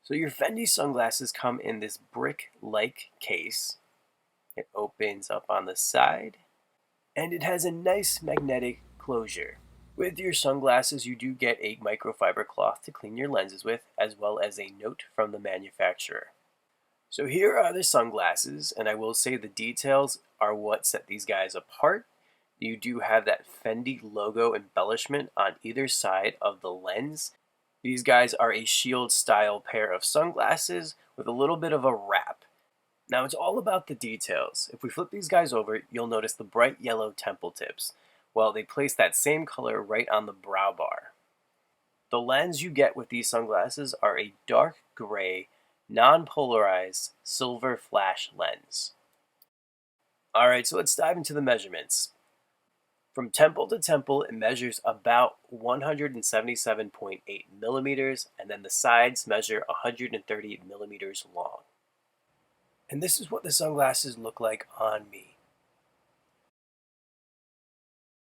So your Fendi sunglasses come in this brick-like case. It opens up on the side, and it has a nice magnetic closure. With your sunglasses, you do get a microfiber cloth to clean your lenses with, as well as a note from the manufacturer. So here are the sunglasses, and I will say the details are what set these guys apart. You do have that Fendi logo embellishment on either side of the lens. These guys are a shield style pair of sunglasses with a little bit of a wrap. Now it's all about the details. If we flip these guys over, you'll notice the bright yellow temple tips. Well, they place that same color right on the brow bar. The lens you get with these sunglasses are a dark gray, non-polarized silver flash lens. Alright, so let's dive into the measurements. From temple to temple, it measures about 177.8 millimeters, and then the sides measure 130 millimeters long. And this is what the sunglasses look like on me.